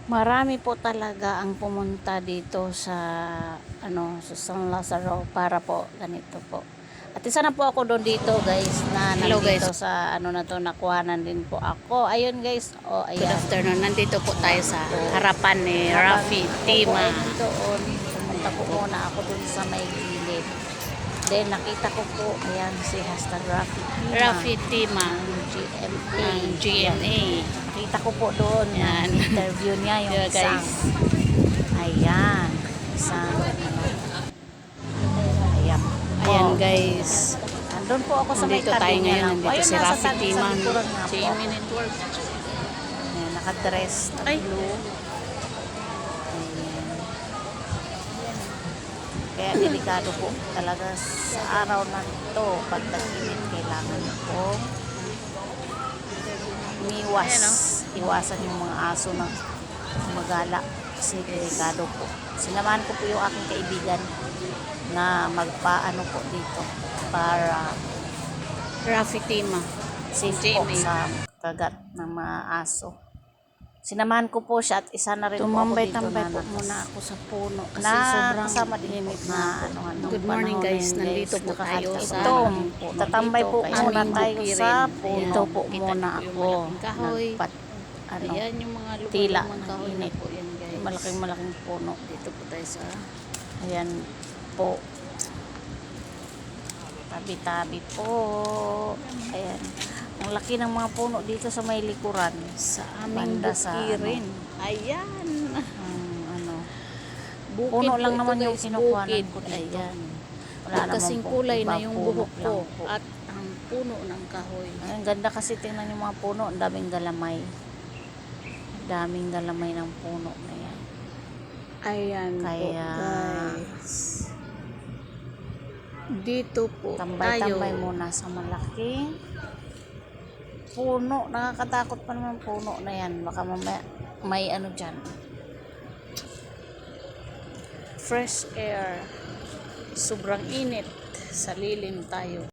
Marami po talaga ang pumunta dito sa sa San Lazaro para po ganito po. At isa na po ako doon dito guys na Hello, nandito guys. sa na to nakuhanan din po ako. Ayun guys, oh Good ayan. afternoon. Nandito po tayo sa harapan ni Habang Rafi ako po Tima. ay nandoon, pumunta po muna ako doon sa may gilid. Then nakita ko po, ayan si Hashtag Rafi Tima. Rafi Tima GMA. ng GMA. Nakita ko po doon, Yan. interview niya yung Yeah, isang. guys. Ayan. Isang ayan. Ayan Oh. guys. Andun po ako sa may Nandito tabi tayo niya ngayon. lang po. Nandito Ayun, si nasa Rafi tabi, Tima. sa likuran nga po. GMA Network. Ayan, nakadress na Ay. blue. Ayan. Kaya delikado po talaga sa araw na ito. Pag tag-init, kailangan po umiwas. Ayan, Iwasan yung mga aso na magala. Kasi delikado po. Sinamahan ko po yung aking kaibigan na magpaano po dito para Rafi Tima. safe po GMA. sa kagat ng mga aso. Sinamahan ko po siya at isa na rin po ako dito Tumambay-tambay na po muna ako sa puno kasi na sobrang kasama din po init na na. ano. Good morning guys. Nandito po tayo sa Ito, tatambay po Dito, muna aming tayo bukirin. sa Ayan, puno. Ito po kita muna niyo po yung ako. malaking kahoy. Ayan, Yung mga tila lumang ng kahoy na init. po yan guys. Malaking puno. Dito po tayo sa Ayan po. Tabi-tabi po. Ayan. Ang laki ng mga puno dito sa may likuran. aming Banda sa bukirin. Ayan. Bukid Puno po lang ito, naman yung guys. kinukuhanan Bukid. ko dito. Ayan. Wala naman Kasing po kulay iba, na yung puno buhok lang ko po. at ang puno ng kahoy. Ang ganda kasi tingnan yung mga puno. Ang daming galamay. Daming galamay ng puno na yan. Ayan Kaya, po guys. Dito po tambay-tambay tayo. muna sa malaking puno. Nakakatakot pa naman puno na yan. Baka mamaya may ano dyan. Fresh air. Sobrang init. Sa lilim tayo.